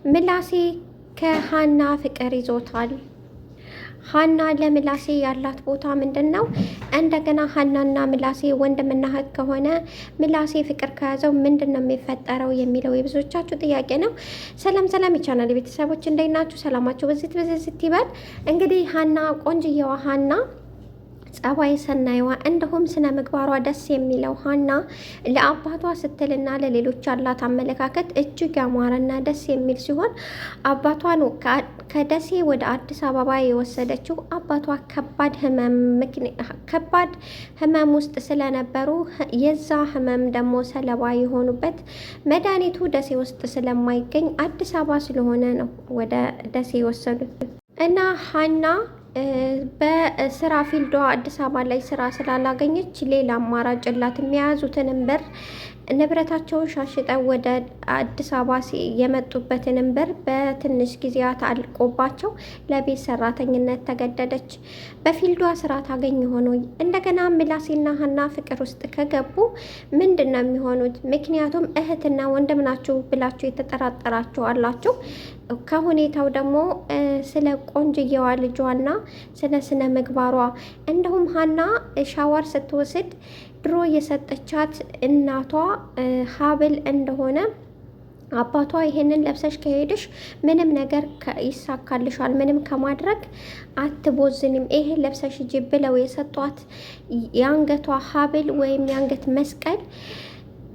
ምላሴ ከሀና ፍቅር ይዞታል። ሀና ለምላሴ ያላት ቦታ ምንድን ነው? እንደገና ሀናና ምላሴ ወንድምና እህት ከሆነ ምላሴ ፍቅር ከያዘው ምንድን ነው የሚፈጠረው የሚለው የብዙዎቻችሁ ጥያቄ ነው። ሰላም ሰላም የቻናል ቤተሰቦች እንዴት ናችሁ? ሰላማችሁ በዝት ይበል። እንግዲህ ሀና ቆንጅየዋ ሀና ጸባይ ሰናይዋ እንዲሁም ስነ ምግባሯ ደስ የሚለው ሀና ለአባቷ ስትልና ለሌሎች ያላት አመለካከት እጅግ ያማረና ደስ የሚል ሲሆን አባቷን ከደሴ ወደ አዲስ አበባ የወሰደችው አባቷ ከባድ ህመም ውስጥ ስለነበሩ የዛ ህመም ደግሞ ሰለባ የሆኑበት መድኃኒቱ ደሴ ውስጥ ስለማይገኝ አዲስ አበባ ስለሆነ ነው ወደ ደሴ የወሰዱት እና ሀና በስራ ፊልዷ አዲስ አበባ ላይ ስራ ስላላገኘች ሌላ አማራጭ የላትም። የያዙትንም ብር ንብረታቸውን ሻሽጠው ወደ አዲስ አበባ የመጡበትንም ብር በትንሽ ጊዜያት አልቆባቸው ለቤት ሰራተኝነት ተገደደች። በፊልዷ ስራ ታገኝ ሆኖ እንደገና ምላሴና ሀና ፍቅር ውስጥ ከገቡ ምንድን ነው የሚሆኑት? ምክንያቱም እህትና ወንድም ናችሁ ብላችሁ የተጠራጠራችሁ አላችሁ። ከሁኔታው ደግሞ ስለ ቆንጅየዋ ልጇና ስለ ስነ ምግባሯ እንዲሁም ሀና ሻወር ስትወስድ ድሮ የሰጠቻት እናቷ ሀብል እንደሆነ አባቷ ይሄንን ለብሰሽ ከሄድሽ ምንም ነገር ይሳካልሻል፣ ምንም ከማድረግ አትቦዝንም፣ ይሄን ለብሰሽ ሂጂ ብለው የሰጧት የአንገቷ ሀብል ወይም የአንገት መስቀል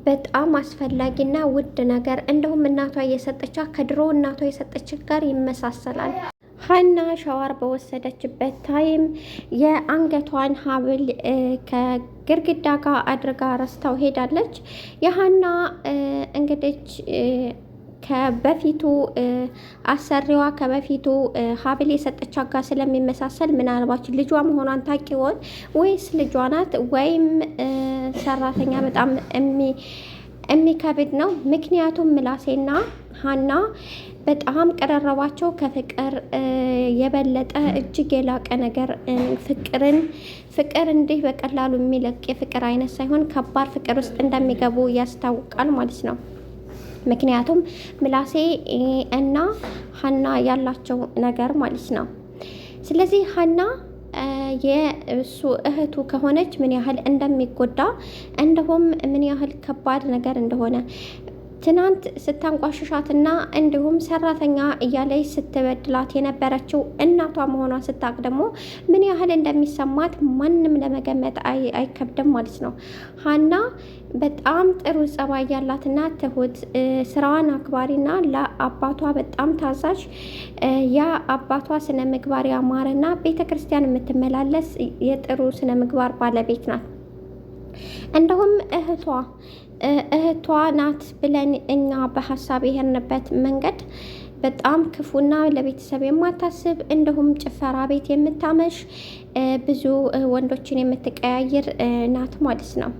በጣም አስፈላጊና ውድ ነገር እንዲሁም እናቷ የሰጠቻት ከድሮ እናቷ የሰጠቻት ጋር ይመሳሰላል። ሀና ሻዋር በወሰደችበት ታይም የአንገቷን ሀብል ከግርግዳ ጋር አድርጋ ረስታው ሄዳለች። የሀና እንግዲህ ከበፊቱ አሰሪዋ ከበፊቱ ሀብል የሰጠቻት ጋር ስለሚመሳሰል ምናልባት ልጇ መሆኗን ታውቂውን ወይስ ልጇ ናት ወይም ሰራተኛ በጣም የሚከብድ ነው። ምክንያቱም ምላሴና ሀና በጣም ቀረረባቸው። ከፍቅር የበለጠ እጅግ የላቀ ነገር ፍቅር እንዲህ በቀላሉ የሚለቅ የፍቅር አይነት ሳይሆን ከባድ ፍቅር ውስጥ እንደሚገቡ ያስታውቃል ማለት ነው። ምክንያቱም ምላሴ እና ሀና ያላቸው ነገር ማለት ነው። ስለዚህ ሀና የእሱ እህቱ ከሆነች ምን ያህል እንደሚጎዳ እንዲሁም ምን ያህል ከባድ ነገር እንደሆነ ትናንት ስታንቋሽሻትና እንዲሁም ሰራተኛ እያለች ስትበድላት የነበረችው እናቷ መሆኗን ስታቅ ደግሞ ምን ያህል እንደሚሰማት ማንም ለመገመት አይከብድም ማለት ነው። ሀና በጣም ጥሩ ጸባይ ያላትና ትሁት፣ ስራዋን አክባሪና ለአባቷ በጣም ታዛዥ፣ ያ አባቷ ስነ ምግባር ያማረና ቤተ ክርስቲያን የምትመላለስ የጥሩ ስነ ምግባር ባለቤት ናት። እንደውም እህቷ ናት ብለን እኛ በሀሳብ የሄድንበት መንገድ በጣም ክፉና ለቤተሰብ የማታስብ እንዲሁም ጭፈራ ቤት የምታመሽ ብዙ ወንዶችን የምትቀያይር ናት ማለት ነው።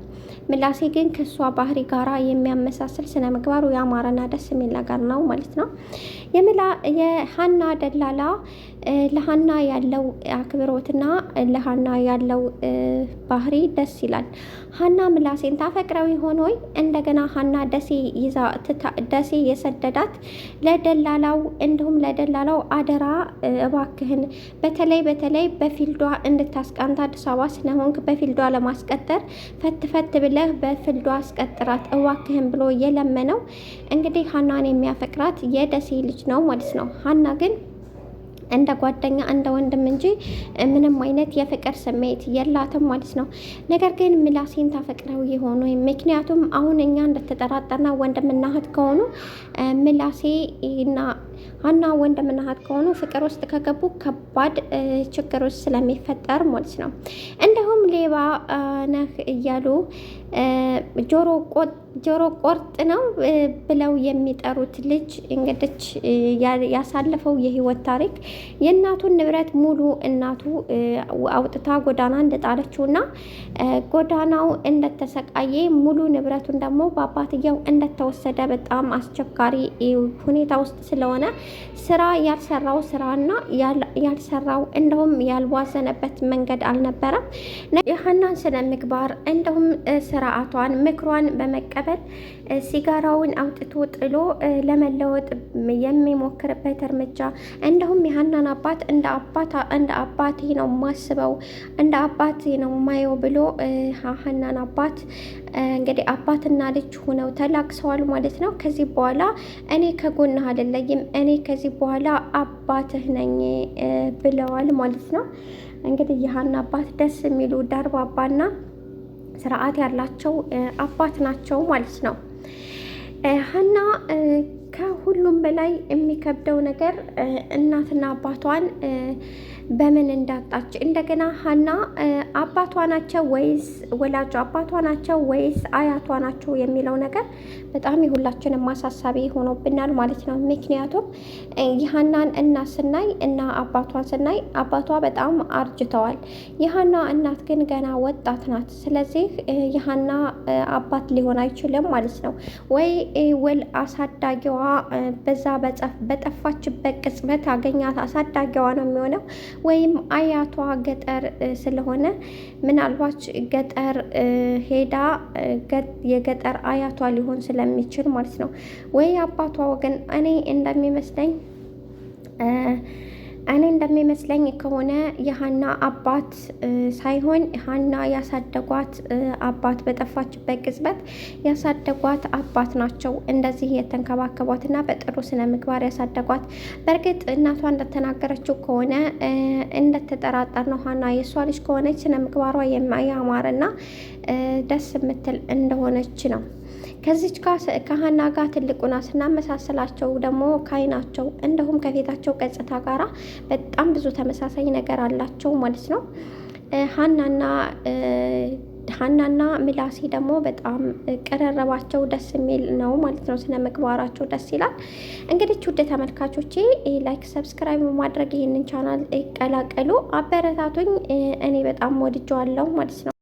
ምላሴ ግን ከሷ ባህሪ ጋራ የሚያመሳስል ስነ ምግባሩ ያማረና ደስ የሚል ነገር ነው ማለት ነው። የሀና ደላላ ለሀና ያለው አክብሮትና ለሀና ያለው ባህሪ ደስ ይላል። ሀና ምላሴን ታፈቅረው ይሆን ወይ? እንደገና ሀና ደሴ የሰደዳት ለደላላው እንዲሁም ለደላላው አደራ እባክህን በተለይ በፊልዷ እንድታስቃንታ አዲስ አበባ ስለሆንክ በፊልዷ ለማስቀጠር ፈት ብለህ በፊልዷ አስቀጥራት እባክህን ብሎ የለመነው እንግዲህ ሀናን የሚያፈቅራት የደሴ ልጅ ነው ማለት ነው። ሀና ግን እንደ ጓደኛ እንደ ወንድም እንጂ ምንም አይነት የፍቅር ስሜት የላትም ማለት ነው። ነገር ግን ምላሴን ታፈቅረው የሆኑ ምክንያቱም አሁን እኛ እንደተጠራጠርና ወንድምና እህት ከሆኑ ምላሴና ሀና ወንድምና እህት ከሆኑ ፍቅር ውስጥ ከገቡ ከባድ ችግር ውስጥ ስለሚፈጠር ማለት ነው። እንዲሁም ሌባ ነህ እያሉ ጆሮ ቆርጥ ነው ብለው የሚጠሩት ልጅ እንግዲህ ያሳለፈው የህይወት ታሪክ የእናቱን ንብረት ሙሉ እናቱ አውጥታ ጎዳና እንደጣለችውና ጎዳናው እንደተሰቃየ ሙሉ ንብረቱን ደግሞ በአባትየው እንደተወሰደ በጣም አስቸጋሪ ሁኔታ ውስጥ ስለሆነ ስራ ያልሰራው ስራና ያልሰራው እንደውም ያልዋዘነበት መንገድ አልነበረም። የሀናን ስነ ምግባር እንዲሁም ስርዓቷን ምክሯን በመቀበል ሲጋራውን አውጥቶ ጥሎ ለመለወጥ የሚሞክርበት እርምጃ እንዲሁም የሀናን አባት እንደ አባቴ ነው ማስበው እንደ አባቴ ነው ማየው ብሎ ሀናን አባት እንግዲህ አባትና ልጅ ሆነው ተላቅሰዋል ማለት ነው። ከዚህ በኋላ እኔ ከጎንህ አይደለኝም፣ እኔ ከዚህ በኋላ አባትህ ነኝ ብለዋል ማለት ነው። እንግዲህ የሀና አባት ደስ የሚሉ ደርባባና ስርዓት ያላቸው አባት ናቸው ማለት ነው። ሀና ከሁሉም በላይ የሚከብደው ነገር እናትና አባቷን በምን እንዳጣች እንደገና ሀና አባቷ ናቸው ወይስ ወላጅ አባቷ ናቸው ወይስ አያቷ ናቸው የሚለው ነገር በጣም የሁላችንም ማሳሳቢ ሆኖብናል ማለት ነው። ምክንያቱም የሀናን እናት ስናይ እና አባቷን ስናይ አባቷ በጣም አርጅተዋል። የሀና እናት ግን ገና ወጣት ናት። ስለዚህ የሀና አባት ሊሆን አይችልም ማለት ነው። ወይ ወል አሳዳጊዋ በዛ በጠፋችበት ቅጽበት አገኛት አሳዳጊዋ ነው የሚሆነው ወይም አያቷ ገጠር ስለሆነ ምናልባት ገጠር ሄዳ የገጠር አያቷ ሊሆን ስለሚችል ማለት ነው። ወይ አባቷ ወገን እኔ እንደሚመስለኝ ከሆነ የሀና አባት ሳይሆን ሀና ያሳደጓት አባት በጠፋችበት ቅጽበት ያሳደጓት አባት ናቸው። እንደዚህ የተንከባከቧትና በጥሩ ስነ ምግባር ያሳደጓት። በእርግጥ እናቷ እንደተናገረችው ከሆነ እንደተጠራጠር ነው ሀና የእሷ ልጅ ከሆነች ስነ ምግባሯ የማያማርና ደስ የምትል እንደሆነች ነው። ከዚች ከሀና ጋር ትልቁና ስናመሳሰላቸው ደግሞ ከአይናቸው እንዲሁም ከፊታቸው ገጽታ ጋራ በጣም ብዙ ተመሳሳይ ነገር አላቸው ማለት ነው። ሀናና ምላሴ ደግሞ በጣም ቅርርባቸው ደስ የሚል ነው ማለት ነው። ስነ ምግባራቸው ደስ ይላል። እንግዲህ ውድ ተመልካቾቼ ላይክ፣ ሰብስክራይብ በማድረግ ይህንን ቻናል ይቀላቀሉ፣ አበረታቱኝ። እኔ በጣም ወድጀዋለሁ ማለት ነው።